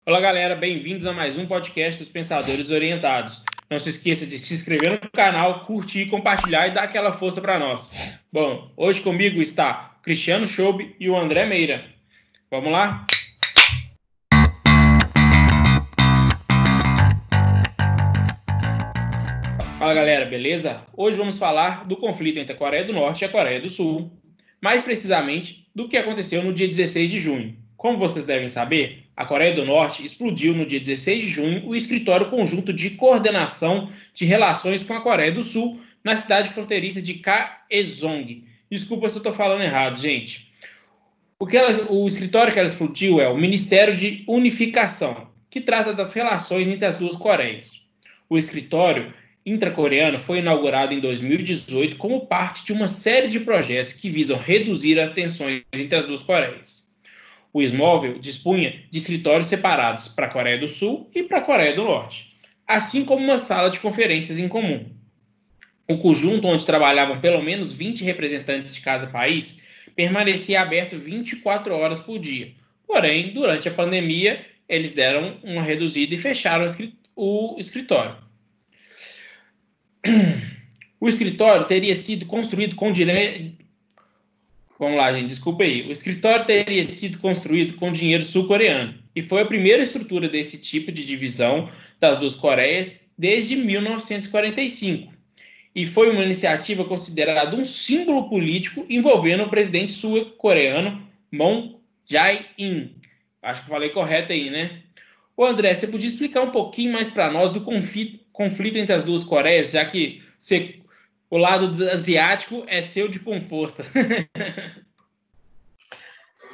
Olá, galera, bem-vindos a mais um podcast dos Pensadores Orientados. Não se esqueça de se inscrever no canal, curtir, compartilhar e dar aquela força para nós. Bom, hoje comigo está o Cristiano Schoube e o André Meira. Vamos lá? Fala, galera, beleza? Hoje vamos falar do conflito entre a Coreia do Norte e a Coreia do Sul. Mais precisamente, do que aconteceu no dia 16 de junho. Como vocês devem saber, a Coreia do Norte explodiu no dia 16 de junho o Escritório Conjunto de Coordenação de Relações com a Coreia do Sul na cidade fronteiriça de Kaesong. Desculpa se eu estou falando errado, gente. O escritório que ela explodiu é o Ministério de Unificação, que trata das relações entre as duas Coreias. O escritório intracoreano foi inaugurado em 2018 como parte de uma série de projetos que visam reduzir as tensões entre as duas Coreias. O imóvel dispunha de escritórios separados para a Coreia do Sul e para a Coreia do Norte, assim como uma sala de conferências em comum. O conjunto, onde trabalhavam pelo menos 20 representantes de cada país, permanecia aberto 24 horas por dia. Porém, durante a pandemia, eles deram uma reduzida e fecharam o escritório. O escritório teria sido construído com dinheiro... Vamos lá, gente, desculpa aí. O escritório teria sido construído com dinheiro sul-coreano e foi a primeira estrutura desse tipo de divisão das duas Coreias desde 1945. E foi uma iniciativa considerada um símbolo político envolvendo o presidente sul-coreano Moon Jae-in. Acho que falei correto aí, né? Ô André, você podia explicar um pouquinho mais para nós do conflito entre as duas Coreias, já que o lado asiático é seu de com força.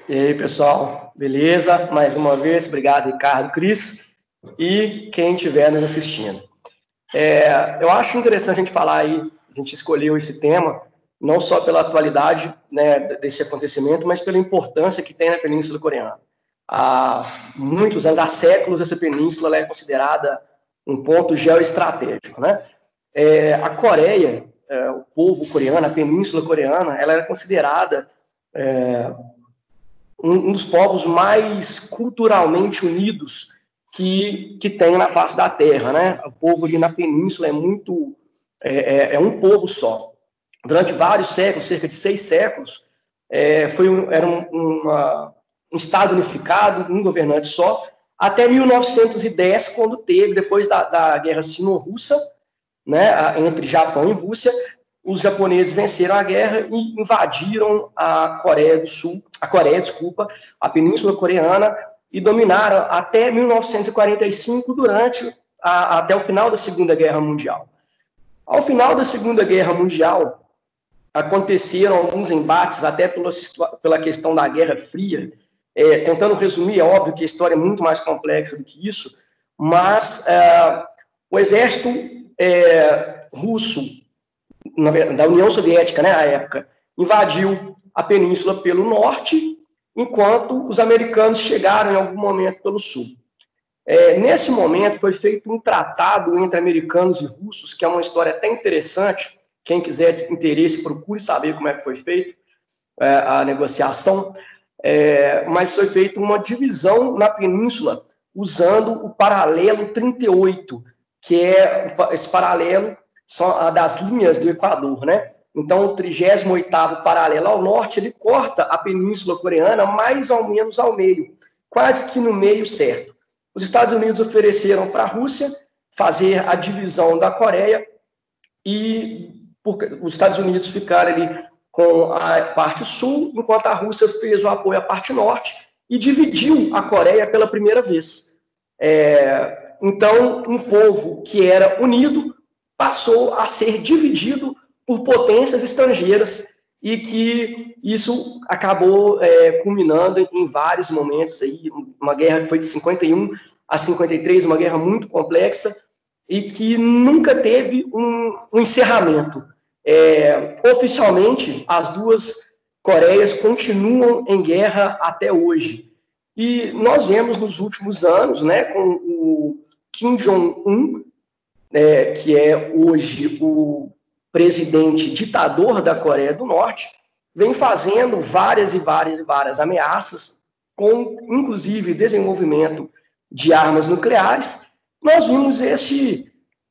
E aí, pessoal, beleza? Mais uma vez, obrigado, Ricardo, Cris, e quem estiver nos assistindo. Eu acho interessante a gente falar aí, a gente escolheu esse tema, não só pela atualidade, né, desse acontecimento, mas pela importância que tem na Península Coreana. Há muitos anos, há séculos, essa península é considerada um ponto geoestratégico, né? A Coreia, o povo coreano, a Península Coreana, ela era considerada um dos povos mais culturalmente unidos que tem na face da Terra, né? O povo ali na Península é um povo só. Durante vários séculos, cerca de 6 séculos, era um Estado unificado, um governante só, até 1910, quando teve, depois da Guerra Sino-Russa, né, entre Japão e Rússia, os japoneses venceram a guerra e invadiram a a Península Coreana, e dominaram até 1945, até o final da Segunda Guerra Mundial. Ao final da Segunda Guerra Mundial, aconteceram alguns embates, até pela questão da Guerra Fria. Tentando resumir, é óbvio que a história é muito mais complexa do que isso, mas o exército russo, da União Soviética, né, à época, invadiu a península pelo norte, enquanto os americanos chegaram em algum momento pelo sul. Nesse momento foi feito um tratado entre americanos e russos, que é uma história até interessante. Quem quiser interesse, procure saber como é que foi feito a negociação. Mas foi feita uma divisão na península usando o paralelo 38, que esse paralelo são das linhas do Equador, né? Então, o 38º paralelo ao norte, ele corta a Península Coreana mais ou menos ao meio, quase que no meio certo. Os Estados Unidos ofereceram para a Rússia fazer a divisão da Coreia e os Estados Unidos ficaram ali com a parte sul, enquanto a Rússia fez o apoio à parte norte e dividiu a Coreia pela primeira vez. Então, um povo que era unido passou a ser dividido por potências estrangeiras, e que isso acabou culminando em vários momentos aí, uma guerra que foi de 51 a 53, uma guerra muito complexa e que nunca teve um encerramento. Oficialmente, as duas Coreias continuam em guerra até hoje. E nós vemos nos últimos anos, né, com o Kim Jong-un, que é hoje o presidente ditador da Coreia do Norte, vem fazendo várias ameaças, com inclusive desenvolvimento de armas nucleares. Nós vimos esse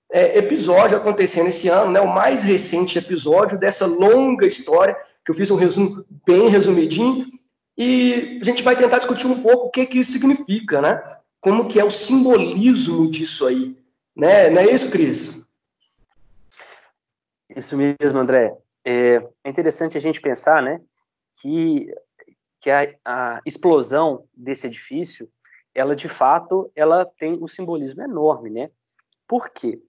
episódio acontecendo esse ano, né, o mais recente episódio dessa longa história, que eu fiz um resumo bem resumidinho, e a gente vai tentar discutir um pouco o que isso significa, né? Como que é o simbolismo disso aí, né? Não é isso, Cris? Isso mesmo, André. É interessante a gente pensar, né, que a explosão desse edifício, ela de fato, ela tem um simbolismo enorme, né? Por quê?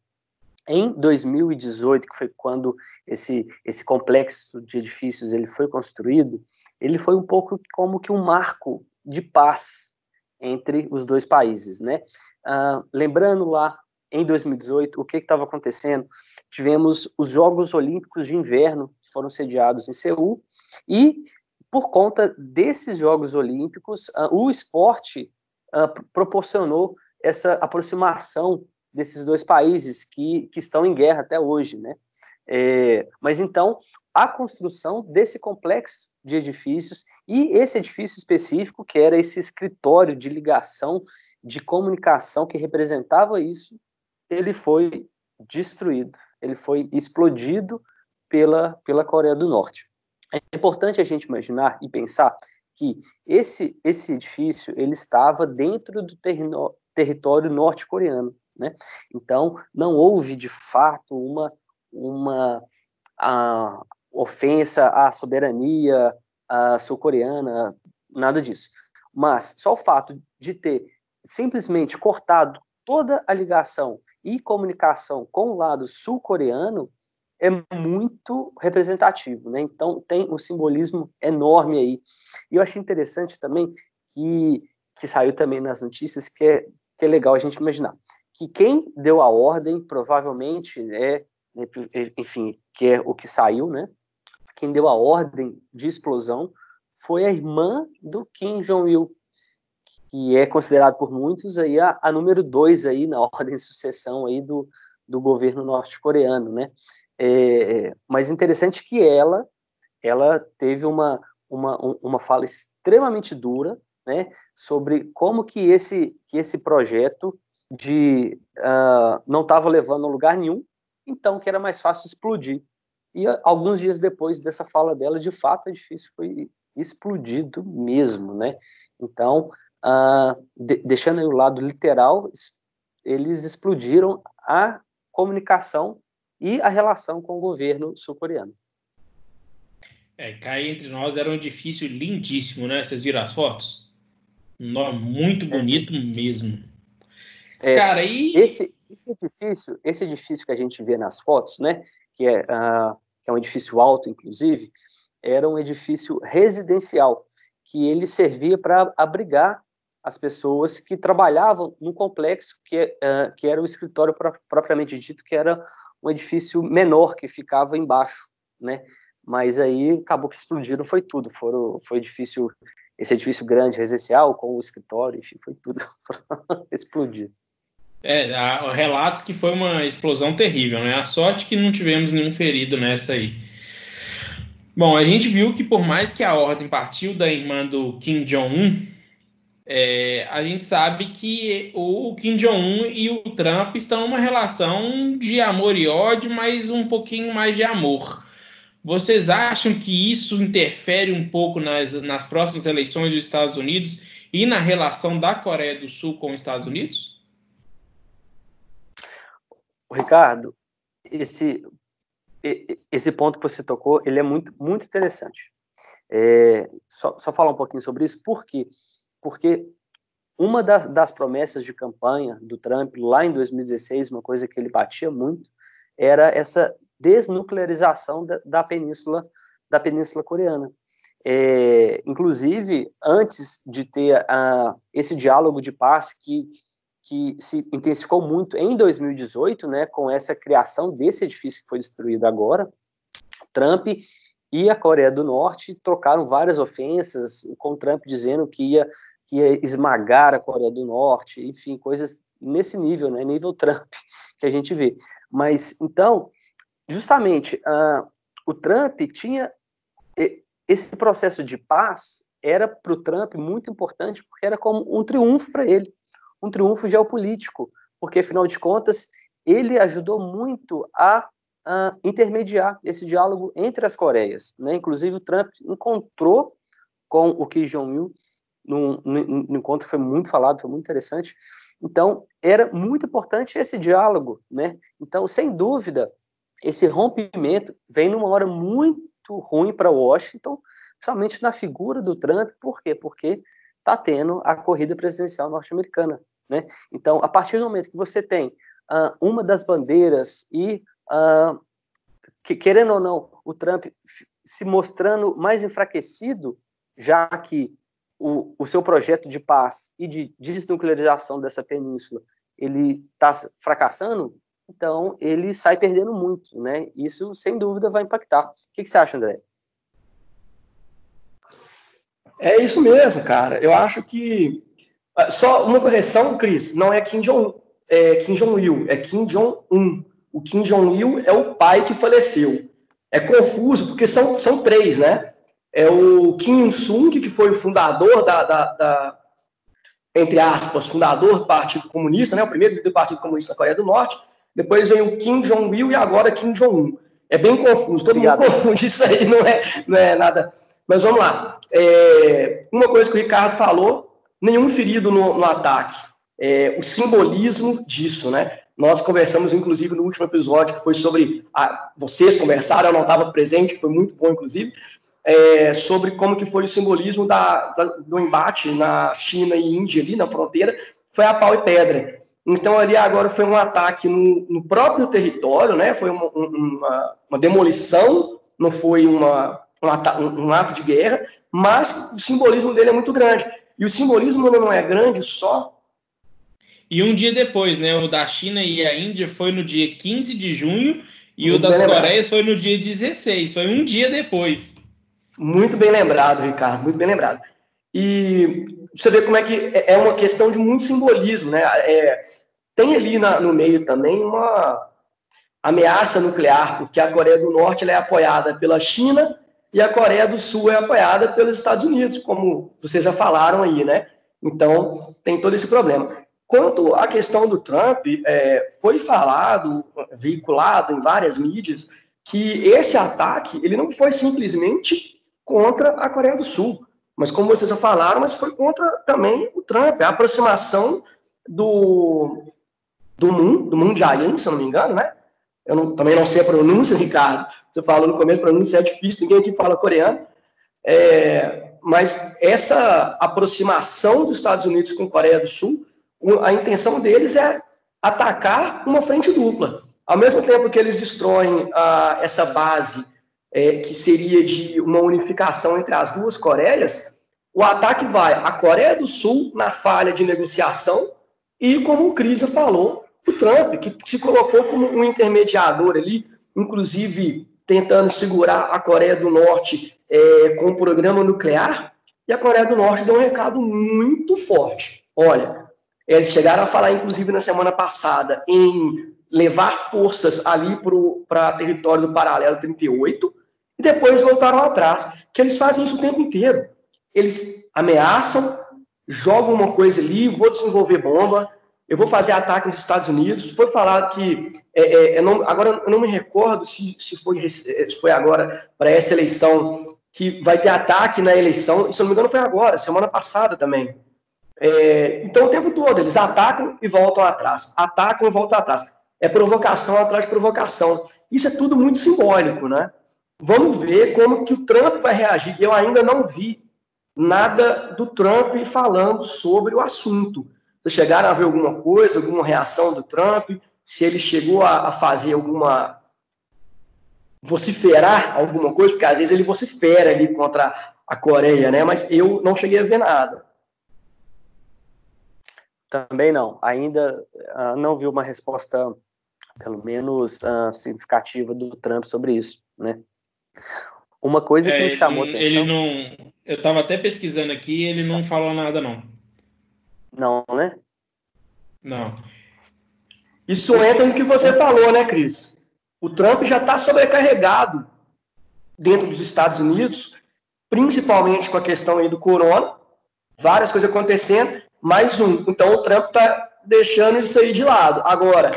Em 2018, que foi quando esse complexo de edifícios ele foi construído, ele foi um pouco como que um marco de paz entre os dois países, né? Lembrando lá, em 2018, o que estava acontecendo? Tivemos os Jogos Olímpicos de Inverno, que foram sediados em Seul, e por conta desses Jogos Olímpicos, o esporte proporcionou essa aproximação desses dois países que estão em guerra até hoje, né? Mas então, a construção desse complexo de edifícios e esse edifício específico, que era esse escritório de ligação, de comunicação que representava isso, ele foi destruído, ele foi explodido pela Coreia do Norte. É importante a gente imaginar e pensar que esse edifício ele estava dentro do território norte-coreano, né? Então, não houve, de fato, uma ofensa à soberania sul-coreana, nada disso. Mas só o fato de ter simplesmente cortado toda a ligação e comunicação com o lado sul-coreano é muito representativo, né? Então, tem um simbolismo enorme aí. E eu achei interessante também que saiu também nas notícias, que é legal a gente imaginar que quem deu a ordem, provavelmente, enfim, que é o que saiu, né? Quem deu a ordem de explosão foi a irmã do Kim Jong-il, que é considerado por muitos aí a número 2 aí na ordem de sucessão aí do governo norte-coreano, né? Mas interessante que ela teve uma fala extremamente dura, né, sobre como que esse projeto não estava levando a lugar nenhum, então que era mais fácil explodir. E alguns dias depois dessa fala dela, de fato, o edifício foi explodido mesmo, né? Então, deixando aí o lado literal, eles explodiram a comunicação e a relação com o governo sul-coreano. Cá entre nós era um edifício lindíssimo, né? Vocês viram as fotos? Muito bonito mesmo. Cara, e... Esse edifício que a gente vê nas fotos, né? Que é um edifício alto, inclusive, era um edifício residencial, que ele servia para abrigar as pessoas que trabalhavam no complexo, que era o escritório propriamente dito, que era um edifício menor, que ficava embaixo, né? Mas aí acabou que explodiram, foi tudo. Foi esse edifício grande, residencial, com o escritório, enfim, foi tudo explodido. Há relatos que foi uma explosão terrível, né? A sorte que não tivemos nenhum ferido nessa aí. Bom, a gente viu que por mais que a ordem partiu da irmã do Kim Jong-un, a gente sabe que o Kim Jong-un e o Trump estão numa relação de amor e ódio, mas um pouquinho mais de amor. Vocês acham que isso interfere um pouco nas próximas eleições dos Estados Unidos e na relação da Coreia do Sul com os Estados Unidos? Ricardo, esse ponto que você tocou, ele é muito, muito interessante. Só falar um pouquinho sobre isso, por quê? Porque uma das promessas de campanha do Trump lá em 2016, uma coisa que ele batia muito, era essa desnuclearização da península coreana. Inclusive, antes de ter esse diálogo de paz que se intensificou muito em 2018, né, com essa criação desse edifício que foi destruído agora, Trump e a Coreia do Norte trocaram várias ofensas, com Trump dizendo que ia esmagar a Coreia do Norte, enfim, coisas nesse nível, né, nível Trump, que a gente vê. Mas, então, justamente, o Trump tinha esse processo de paz, era para o Trump muito importante, porque era como um triunfo para ele, um triunfo geopolítico, porque, afinal de contas, ele ajudou muito a intermediar esse diálogo entre as Coreias, né? Inclusive, o Trump encontrou com o Kim Jong-un num encontro que foi muito falado, foi muito interessante. Então, era muito importante esse diálogo, né? Então, sem dúvida, esse rompimento vem numa hora muito ruim para Washington, principalmente na figura do Trump. Por quê? Porque está tendo a corrida presidencial norte-americana, né? Então, a partir do momento que você tem uma das bandeiras e, que, querendo ou não, o Trump se mostrando mais enfraquecido, já que o seu projeto de paz e de desnuclearização dessa península ele está fracassando, então ele sai perdendo muito, né? Isso, sem dúvida, vai impactar. O que você acha, André? É isso mesmo, cara. Eu acho que... Só uma correção, Cris, não é Kim Jong-il, é Kim Jong-un. O Kim Jong-il é o pai que faleceu. É confuso, porque são três, né? É o Kim Il-sung, que foi o fundador entre aspas, fundador do Partido Comunista, né? O primeiro líder do Partido Comunista da Coreia do Norte. Depois vem o Kim Jong-il e agora Kim Jong-un. É bem confuso, todo mundo confunde isso aí, não é nada... Mas vamos lá. Uma coisa que o Ricardo falou, nenhum ferido no ataque. O simbolismo disso, né? Nós conversamos, inclusive, no último episódio, que foi sobre... vocês conversaram, eu não estava presente, que foi muito bom, inclusive, sobre como que foi o simbolismo do embate na China e Índia, ali na fronteira, foi a pau e pedra. Então, ali agora foi um ataque no próprio território, né? Foi uma demolição, não foi um ato de guerra, mas o simbolismo dele é muito grande. E o simbolismo não é grande só... E um dia depois, né? O da China e a Índia foi no dia 15 de junho e o das Coreias foi no dia 16. Foi um dia depois. Muito bem lembrado, Ricardo. Muito bem lembrado. E você vê como é que é uma questão de muito simbolismo, né? Tem ali no meio também uma ameaça nuclear, porque a Coreia do Norte ela é apoiada pela China e a Coreia do Sul é apoiada pelos Estados Unidos, como vocês já falaram aí, né? Então, tem todo esse problema. Quanto à questão do Trump, foi falado, veiculado em várias mídias, que esse ataque ele não foi simplesmente contra a Coreia do Sul, mas como vocês já falaram, mas foi contra também o Trump, a aproximação do Moon Jae-in, se eu não me engano, né? Também não sei a pronúncia, Ricardo. Você falou no começo, a pronúncia é difícil, ninguém aqui fala coreano. Mas essa aproximação dos Estados Unidos com a Coreia do Sul, a intenção deles é atacar uma frente dupla. Ao mesmo tempo que eles destroem essa base, que seria de uma unificação entre as duas Coreias, o ataque vai à Coreia do Sul na falha de negociação e, como o Cris já falou, o Trump, que se colocou como um intermediador ali, inclusive tentando segurar a Coreia do Norte com o programa nuclear, e a Coreia do Norte deu um recado muito forte. Olha, eles chegaram a falar, inclusive, na semana passada, em levar forças ali para território do Paralelo 38, e depois voltaram atrás, que eles fazem isso o tempo inteiro. Eles ameaçam, jogam uma coisa ali, vou desenvolver bomba, eu vou fazer ataque nos Estados Unidos. Foi falado que, agora eu não me recordo se foi agora para essa eleição, que vai ter ataque na eleição, e se eu não me engano foi agora, semana passada também. Então o tempo todo eles atacam e voltam atrás, atacam e voltam atrás. É provocação atrás de provocação. Isso é tudo muito simbólico, né? Vamos ver como que o Trump vai reagir. Eu ainda não vi nada do Trump falando sobre o assunto. Vocês chegaram a ver alguma coisa, alguma reação do Trump? Se ele chegou a fazer vociferar alguma coisa, porque às vezes ele vocifera ali contra a Coreia, né? Mas eu não cheguei a ver nada. Também não. Ainda não vi uma resposta, pelo menos, significativa do Trump sobre isso, né? Uma coisa que me chamou a atenção... Eu estava até pesquisando aqui, ele não falou nada, não. Não, né? Não. Isso entra no que você falou, né, Cris? O Trump já está sobrecarregado dentro dos Estados Unidos, principalmente com a questão aí do corona, várias coisas acontecendo, mais um. Então o Trump está deixando isso aí de lado. Agora,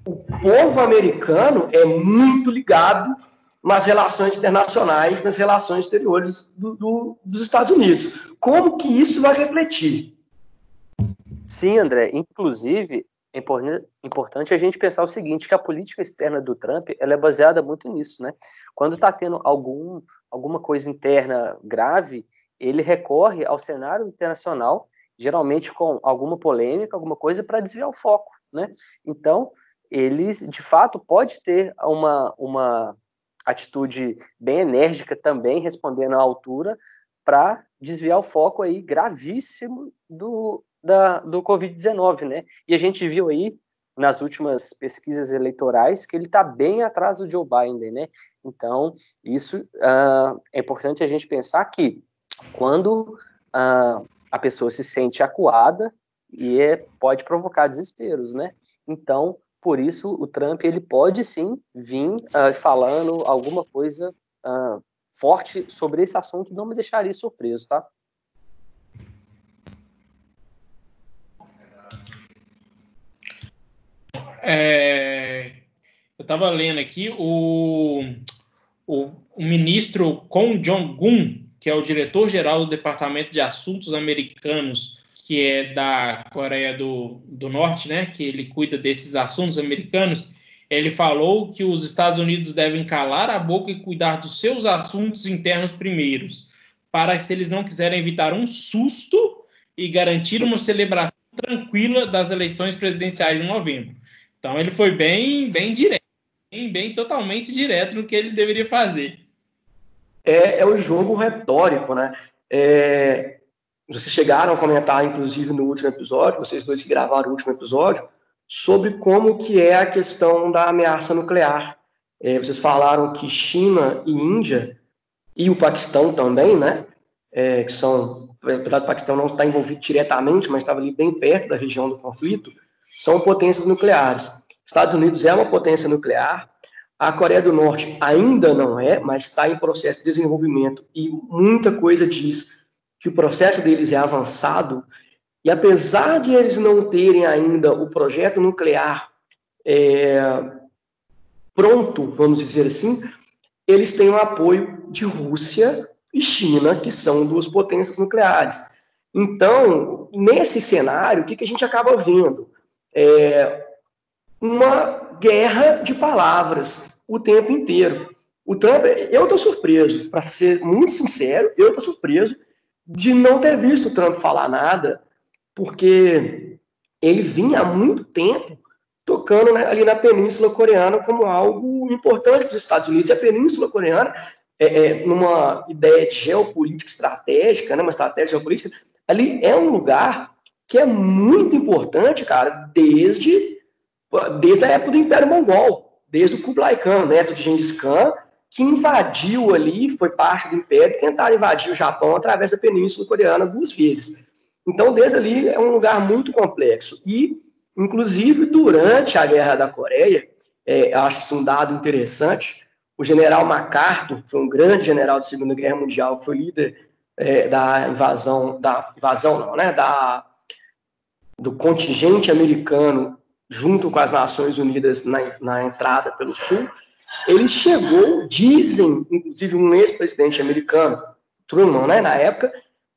o povo americano é muito ligado nas relações internacionais, nas relações exteriores dos Estados Unidos. Como que isso vai refletir? Sim, André. Inclusive, é importante a gente pensar o seguinte, que a política externa do Trump ela é baseada muito nisso, né? Quando está tendo alguma coisa interna grave, ele recorre ao cenário internacional, geralmente com alguma polêmica, alguma coisa, para desviar o foco, né? Então, ele, de fato, pode ter uma atitude bem enérgica também, respondendo à altura, para desviar o foco aí gravíssimo do Covid-19, né? E a gente viu aí, nas últimas pesquisas eleitorais, que ele está bem atrás do Joe Biden, né? Então, isso é importante a gente pensar que quando a pessoa se sente acuada, pode provocar desesperos, né? Então, por isso, o Trump ele pode sim vir falando alguma coisa forte sobre esse assunto, não me deixaria surpreso, tá? Eu estava lendo aqui o ministro Kwon Jong-un, que é o diretor-geral do Departamento de Assuntos Americanos, que é da Coreia do Norte, né, que ele cuida desses assuntos americanos, ele falou que os Estados Unidos devem calar a boca e cuidar dos seus assuntos internos primeiros, para que, se eles não quiserem evitar um susto e garantir uma celebração tranquila das eleições presidenciais em novembro. Então ele foi bem direto, bem totalmente direto no que ele deveria fazer. É o jogo retórico, né? Vocês chegaram a comentar, inclusive, no último episódio, vocês dois que gravaram o último episódio, sobre como que é a questão da ameaça nuclear. Vocês falaram que China e Índia, e o Paquistão também, né? Que são, apesar do Paquistão não estar envolvido diretamente, mas estava ali bem perto da região do conflito, são potências nucleares. Estados Unidos é uma potência nuclear, a Coreia do Norte ainda não é, mas está em processo de desenvolvimento e muita coisa diz que o processo deles é avançado, e apesar de eles não terem ainda o projeto nuclear pronto, vamos dizer assim, eles têm o apoio de Rússia e China, que são duas potências nucleares. Então, nesse cenário, o que a gente acaba vendo? Uma guerra de palavras o tempo inteiro. O Trump, eu estou surpreso, para ser muito sincero, eu estou surpreso de não ter visto o Trump falar nada, porque ele vinha há muito tempo tocando, né, ali na Península Coreana como algo importante para os Estados Unidos. E a Península Coreana, numa ideia de geopolítica estratégica, né, uma estratégia geopolítica, ali é um lugar que é muito importante, cara, desde a época do Império Mongol, desde o Kublai Khan, neto de Gengis Khan, que invadiu ali, foi parte do Império, tentaram invadir o Japão através da Península Coreana 2 vezes. Então, desde ali, é um lugar muito complexo. E, inclusive, durante a Guerra da Coreia, acho isso um dado interessante, o general MacArthur, que foi um grande general da Segunda Guerra Mundial, que foi líder do contingente americano junto com as Nações Unidas na entrada pelo Sul, ele chegou, dizem, inclusive um ex-presidente americano, Truman, né, na época,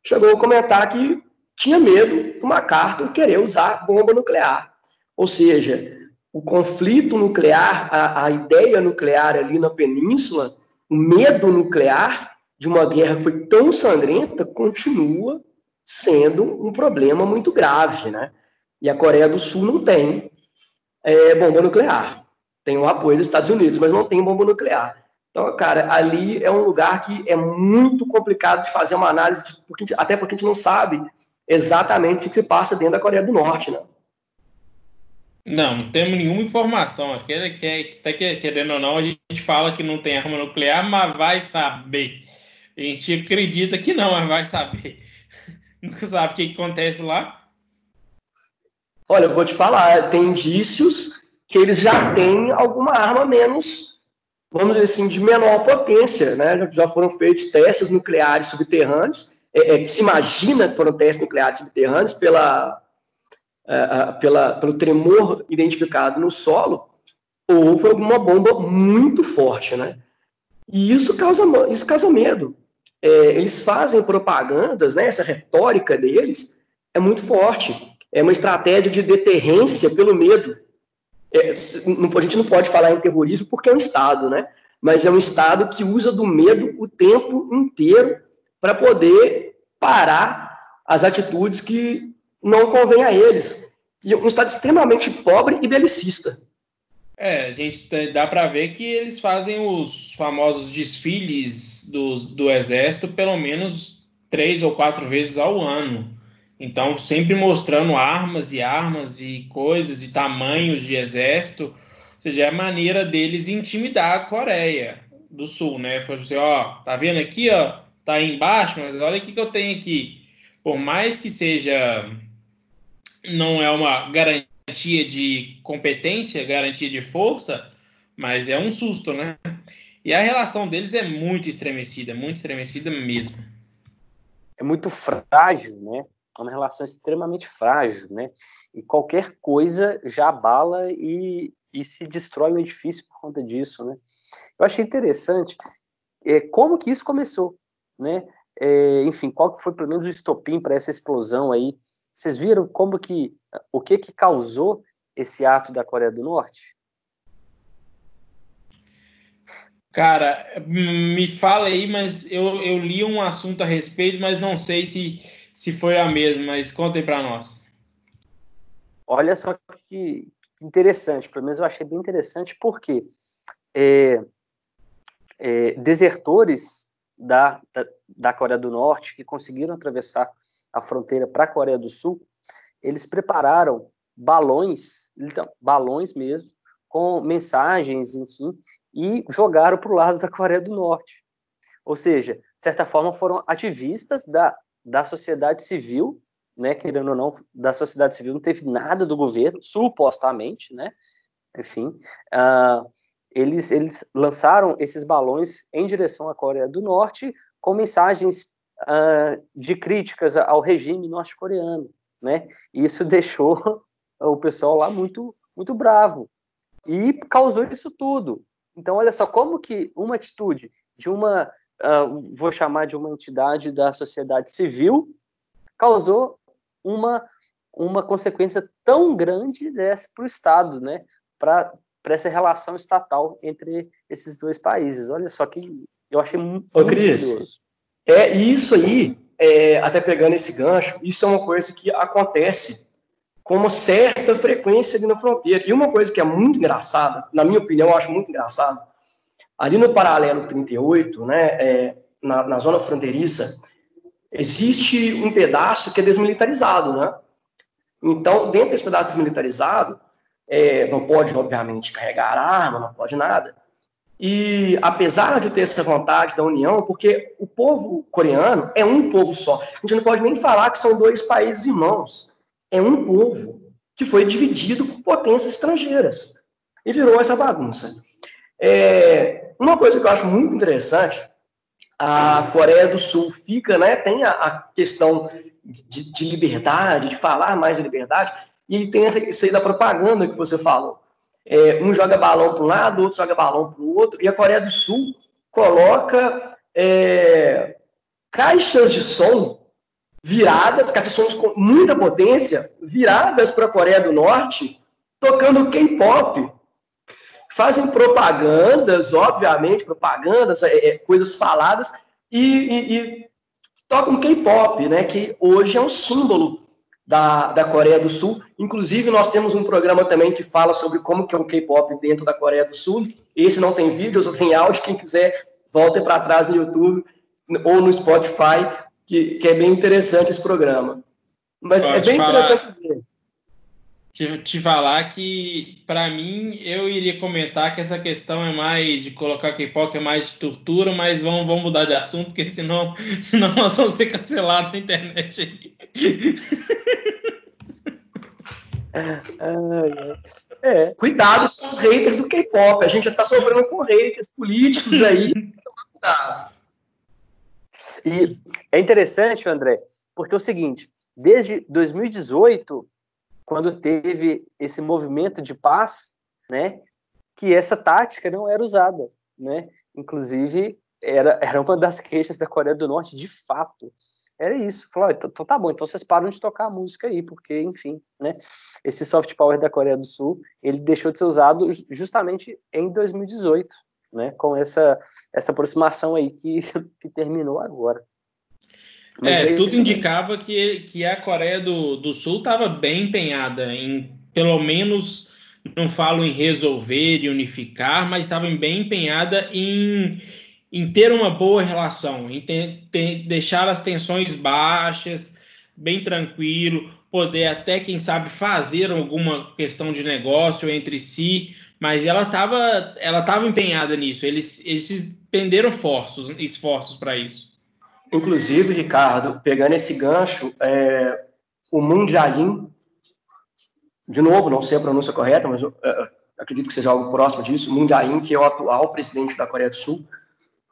chegou a comentar que tinha medo do MacArthur querer usar bomba nuclear. Ou seja, o conflito nuclear, a ideia nuclear ali na península, o medo nuclear de uma guerra que foi tão sangrenta, continua sendo um problema muito grave, né? E a Coreia do Sul não tem bomba nuclear. Tem o apoio dos Estados Unidos, mas não tem bomba nuclear. Então, cara, ali é um lugar que é muito complicado de fazer uma análise, até porque a gente não sabe exatamente o que se passa dentro da Coreia do Norte, né? Não temos nenhuma informação. Querendo ou não, a gente fala que não tem arma nuclear, mas vai saber. A gente acredita que não, mas vai saber. Nunca sabe o que acontece lá. Olha, eu vou te falar, tem indícios que eles já têm alguma arma menos, vamos dizer assim, de menor potência, né? Já foram feitos testes nucleares subterrâneos que se imagina que foram testes nucleares subterrâneos pelo tremor identificado no solo, ou foi alguma bomba muito forte, né? E isso causa medo. Eles fazem propagandas, né? Essa retórica deles é muito forte. É uma estratégia de deterrência pelo medo. A gente não pode falar em terrorismo porque é um Estado, né? Mas é um Estado que usa do medo o tempo inteiro para poder parar as atitudes que não convêm a eles. E é um Estado extremamente pobre e belicista. A gente dá para ver que eles fazem os famosos desfiles do Exército pelo menos 3 ou 4 vezes ao ano. Então, sempre mostrando armas e coisas e tamanhos de exército. Ou seja, é a maneira deles intimidar a Coreia do Sul, né? Falar assim, ó, tá vendo aqui, ó, tá aí embaixo, mas olha o que eu tenho aqui. Por mais que seja, não é uma garantia de competência, garantia de força, mas é um susto, né? E a relação deles é muito estremecida mesmo. É muito frágil, né? É uma relação extremamente frágil, né? E qualquer coisa já abala e se destrói o edifício por conta disso, né? Eu achei interessante como que isso começou, né? Enfim, qual que foi pelo menos o estopim para essa explosão aí? Vocês viram o que causou esse ato da Coreia do Norte? Cara, me fala aí, mas eu li um assunto a respeito, mas não sei se foi a mesma, mas conta aí para nós. Olha só que interessante, pelo menos eu achei bem interessante, porque desertores da Coreia do Norte que conseguiram atravessar a fronteira para a Coreia do Sul, eles prepararam balões mesmo, com mensagens, enfim, e jogaram para o lado da Coreia do Norte. Ou seja, de certa forma foram ativistas da sociedade civil, né, querendo ou não, da sociedade civil não teve nada do governo, supostamente, né, enfim, eles lançaram esses balões em direção à Coreia do Norte com mensagens de críticas ao regime norte-coreano, né, e isso deixou o pessoal lá muito, muito bravo, e causou isso tudo. Então, olha só, como que uma atitude de vou chamar de uma entidade da sociedade civil, causou uma consequência tão grande dessa para o Estado, né? Para essa relação estatal entre esses dois países. Olha só que eu achei muito curioso. Isso aí, até pegando esse gancho, isso é uma coisa que acontece com uma certa frequência ali na fronteira. E uma coisa que é muito engraçada, na minha opinião, eu acho muito engraçado, ali no paralelo 38, né, na zona fronteiriça, existe um pedaço que é desmilitarizado, né? Então, dentro desse pedaço desmilitarizado, não pode, obviamente, carregar arma, não pode nada. E, apesar de ter essa vontade da união, porque o povo coreano é um povo só. A gente não pode nem falar que são dois países irmãos. É um povo que foi dividido por potências estrangeiras. E virou essa bagunça. Uma coisa que eu acho muito interessante, a Coreia do Sul fica, né, tem a questão de liberdade, de falar mais de liberdade, e tem isso aí da propaganda que você falou. Um joga balão para um lado, outro joga balão para o outro, e a Coreia do Sul coloca caixas de som viradas, caixas de som com muita potência, viradas para a Coreia do Norte, tocando K-pop. Fazem propagandas, obviamente, coisas faladas, e tocam K-pop, né, que hoje é um símbolo da Coreia do Sul. Inclusive, nós temos um programa também que fala sobre como que é o K-pop dentro da Coreia do Sul. Esse não tem vídeo, só tem áudio. Quem quiser, voltem para trás no YouTube ou no Spotify, que é bem interessante esse programa. Mas é bem interessante ver. Te falar que, para mim, eu iria comentar que essa questão é mais de colocar K-pop, é mais de tortura, mas vamos mudar de assunto, porque senão nós vamos ser cancelados na internet. Cuidado com os haters do K-pop, a gente já está sofrendo com haters políticos aí. E é interessante, André, porque é o seguinte, desde 2018, quando teve esse movimento de paz, né, que essa tática não era usada, né? Inclusive, era uma das queixas da Coreia do Norte, de fato. Era isso. Falou, então tá bom, então vocês param de tocar a música aí, porque, enfim, né? Esse soft power da Coreia do Sul, ele deixou de ser usado justamente em 2018, né? Com essa aproximação aí que terminou agora. Mas Tudo indicava que a Coreia do Sul estava bem empenhada em, pelo menos, não falo em resolver e unificar, mas estava bem empenhada em ter uma boa relação, em deixar as tensões baixas, bem tranquilo, poder até, quem sabe, fazer alguma questão de negócio entre si, mas ela tava empenhada nisso, eles penderam esforços para isso. Inclusive, Ricardo, pegando esse gancho, o Moon Jae-in, de novo, não sei a pronúncia correta, mas acredito que seja algo próximo disso, Moon Jae-in, que é o atual presidente da Coreia do Sul,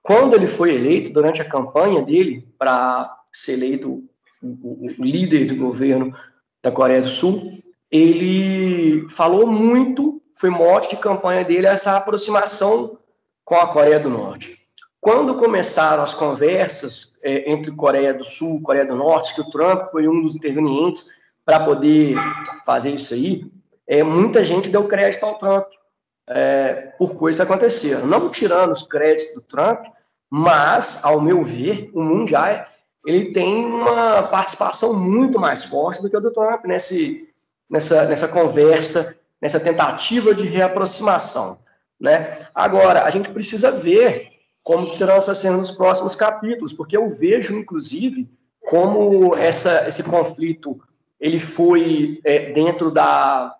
quando ele foi eleito, durante a campanha dele para ser eleito o líder do governo da Coreia do Sul, ele falou muito, foi mote de campanha dele, essa aproximação com a Coreia do Norte. Quando começaram as conversas entre Coreia do Sul e Coreia do Norte, que o Trump foi um dos intervenientes para poder fazer isso aí, muita gente deu crédito ao Trump por coisas que aconteceram. Não tirando os créditos do Trump, mas, ao meu ver, o Moon Jae, ele tem uma participação muito mais forte do que o do Trump nessa conversa, nessa tentativa de reaproximação, né? Agora, a gente precisa ver como serão essas cenas nos próximos capítulos, porque eu vejo, inclusive, como esse conflito ele foi, dentro da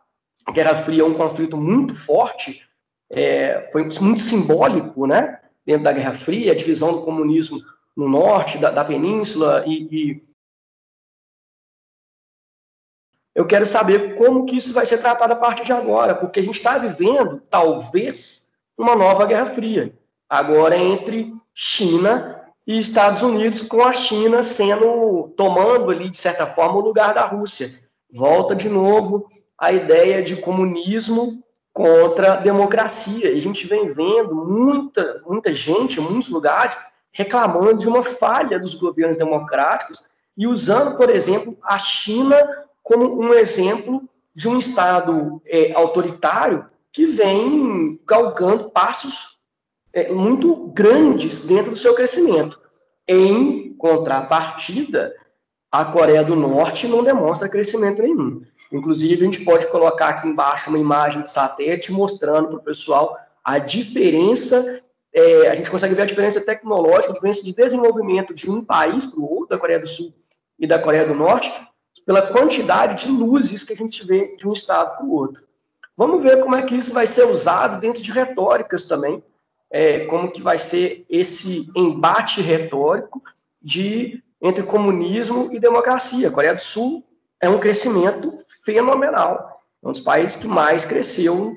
Guerra Fria, um conflito muito forte, foi muito simbólico, né? Dentro da Guerra Fria, a divisão do comunismo no norte da península e eu quero saber como que isso vai ser tratado a partir de agora, porque a gente está vivendo, talvez, uma nova Guerra Fria, agora entre China e Estados Unidos, com a China tomando ali, de certa forma, o lugar da Rússia. Volta de novo a ideia de comunismo contra a democracia. E a gente vem vendo muita gente, em muitos lugares, reclamando de uma falha dos governos democráticos e usando, por exemplo, a China como um exemplo de um Estado autoritário que vem galgando passos muito grandes dentro do seu crescimento. Em contrapartida, a Coreia do Norte não demonstra crescimento nenhum. Inclusive, a gente pode colocar aqui embaixo uma imagem de satélite mostrando para o pessoal a diferença, a gente consegue ver a diferença tecnológica, a diferença de desenvolvimento de um país para o outro, da Coreia do Sul e da Coreia do Norte, pela quantidade de luzes que a gente vê de um estado para o outro. Vamos ver como é que isso vai ser usado dentro de retóricas também, como que vai ser esse embate retórico entre comunismo e democracia. A Coreia do Sul é um crescimento fenomenal, é um dos países que mais cresceu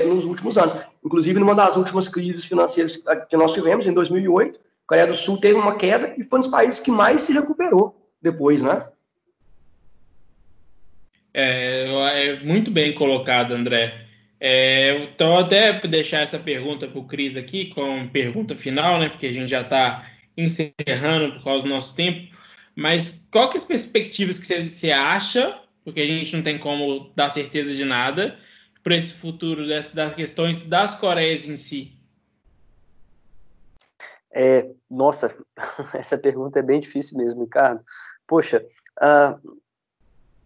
nos últimos anos. Inclusive, numa das últimas crises financeiras que nós tivemos, em 2008, a Coreia do Sul teve uma queda e foi um dos países que mais se recuperou depois, né? Muito bem colocado, André. Então, até deixar essa pergunta para o Cris aqui, com pergunta final, né? Porque a gente já está encerrando por causa do nosso tempo. Mas qual que é as perspectivas que você acha, porque a gente não tem como dar certeza de nada, para esse futuro das questões das Coreias em si? Nossa, essa pergunta é bem difícil mesmo, Ricardo. Poxa,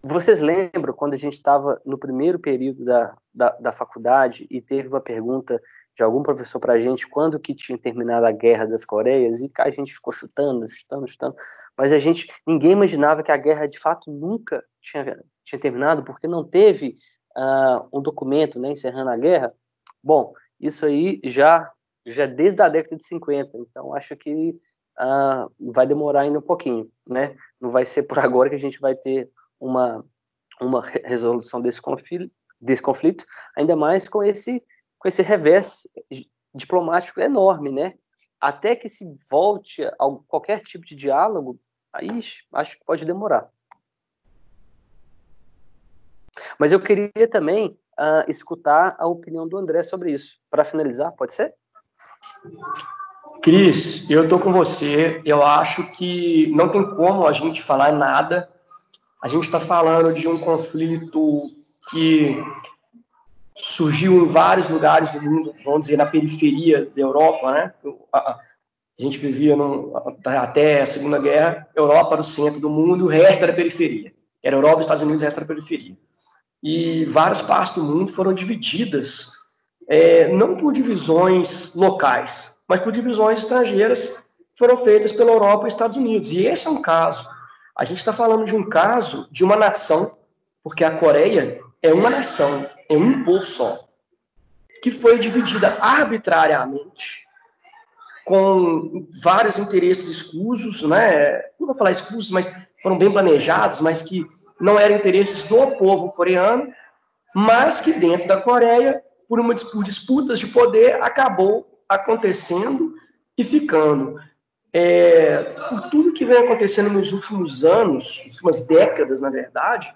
vocês lembram quando a gente estava no primeiro período da faculdade e teve uma pergunta de algum professor para a gente quando que tinha terminado a Guerra das Coreias e a gente ficou chutando, mas ninguém imaginava que a guerra de fato nunca tinha terminado porque não teve um documento, né, encerrando a guerra. Bom, isso aí já desde a década de 50, então acho que vai demorar ainda um pouquinho, né? Não vai ser por agora que a gente vai ter uma resolução desse conflito, ainda mais com esse revés diplomático enorme, né? até que se volte a qualquer tipo de diálogo, aí acho que pode demorar. Mas eu queria também escutar a opinião do André sobre isso. Para finalizar, pode ser? Cris, eu tô com você. Eu acho que não tem como a gente falar nada. A gente está falando de um conflito que surgiu em vários lugares do mundo, vamos dizer, na periferia da Europa, né? A gente vivia até a Segunda Guerra, Europa era o centro do mundo, o resto era periferia. Era Europa, Estados Unidos, o resto era periferia. E várias partes do mundo foram divididas, não por divisões locais, mas por divisões estrangeiras que foram feitas pela Europa e Estados Unidos. E esse é um caso. A gente está falando de um caso de uma nação, porque a Coreia é uma nação, é um povo só, que foi dividida arbitrariamente, com vários interesses escusos, né? Não vou falar escusos, mas foram bem planejados, mas que não eram interesses do povo coreano, mas que dentro da Coreia, por disputas de poder, acabou acontecendo e ficando. Por tudo que vem acontecendo nos últimos anos, nas últimas décadas, na verdade,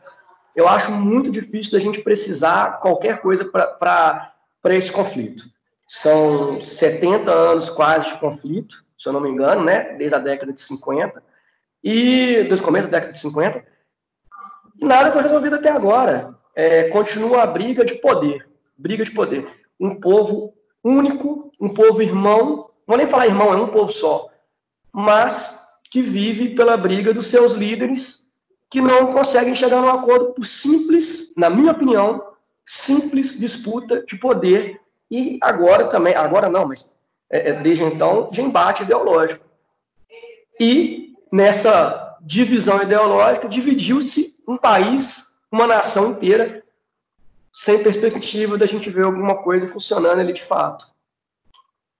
eu acho muito difícil da gente precisar qualquer coisa para esse conflito. São 70 anos quase de conflito, se eu não me engano, né? Desde a década de 50, e desde o começo da década de 50, e nada foi resolvido até agora. Continua a briga de poder. Briga de poder. Um povo único, um povo irmão, não vou nem falar irmão, é um povo só, mas que vive pela briga dos seus líderes, que não conseguem chegar num acordo por simples, na minha opinião, simples disputa de poder, e agora também, agora não, mas desde então, de embate ideológico. E nessa divisão ideológica, dividiu-se um país, uma nação inteira, sem perspectiva da gente ver alguma coisa funcionando ali de fato.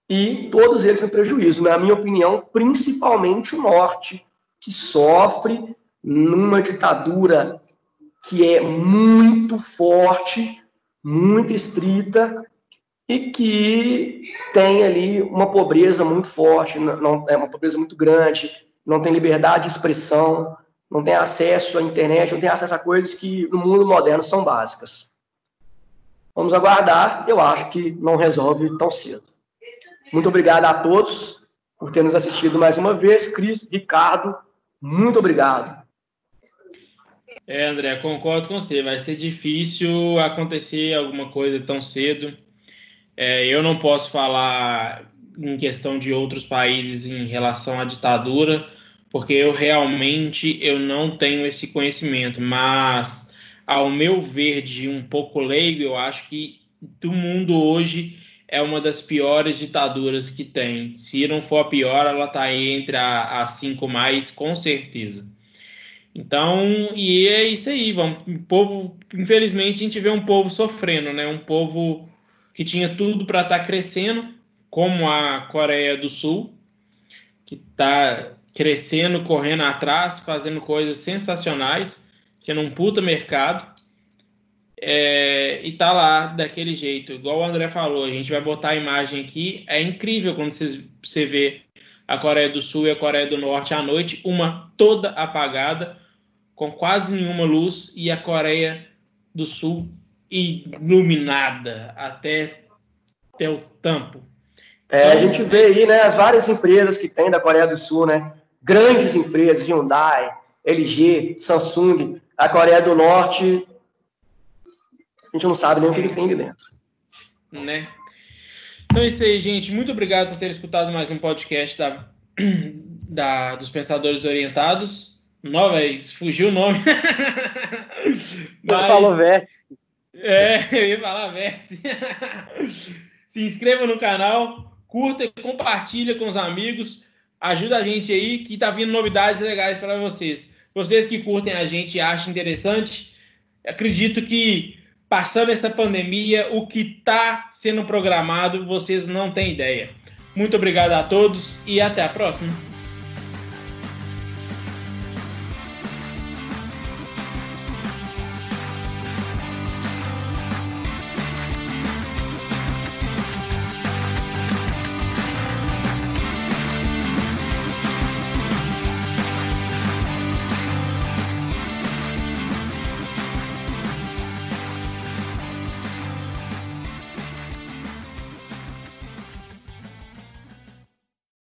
E todos eles têm prejuízo, na minha opinião, principalmente o Norte, que sofre numa ditadura que é muito forte, muito estrita, e que tem ali uma pobreza muito forte, é uma pobreza muito grande, não tem liberdade de expressão, não tem acesso à internet, não tem acesso a coisas que no mundo moderno são básicas. Vamos aguardar, eu acho que não resolve tão cedo. Muito obrigado a todos por terem nos assistido mais uma vez. Cris, Ricardo, muito obrigado. André, concordo com você. Vai ser difícil acontecer alguma coisa tão cedo. Eu não posso falar em questão de outros países em relação à ditadura, porque eu realmente não tenho esse conhecimento. Mas, ao meu ver, de um pouco leigo, eu acho que do mundo hoje é uma das piores ditaduras que tem. Se não for a pior, ela está aí entre as 5 mais, com certeza. Então, e é isso aí, o povo, infelizmente, a gente vê um povo sofrendo, né? Um povo que tinha tudo para estar crescendo, como a Coreia do Sul, que está crescendo, correndo atrás, fazendo coisas sensacionais, sendo um puta mercado, e tá lá daquele jeito, igual o André falou. A gente vai botar a imagem aqui, é incrível quando você vê a Coreia do Sul e a Coreia do Norte à noite, uma toda apagada, com quase nenhuma luz, e a Coreia do Sul iluminada até o tampo. A gente vê aí, né, as várias empresas que tem da Coreia do Sul, né? Grandes empresas, Hyundai, LG, Samsung. A Coreia do Norte, a gente não sabe nem o que tem ali dentro. Né? Então é isso aí, gente. Muito obrigado por ter escutado mais um podcast dos Pensadores Orientados. Não, velho, fugiu o nome. Mas... falou Vértice. Eu ia falar Vértice. Se inscreva no canal, curta e compartilha com os amigos. Ajuda a gente aí, que tá vindo novidades legais para vocês. Vocês que curtem a gente e acham interessante, acredito que, passando essa pandemia, o que está sendo programado, vocês não têm ideia. Muito obrigado a todos e até a próxima.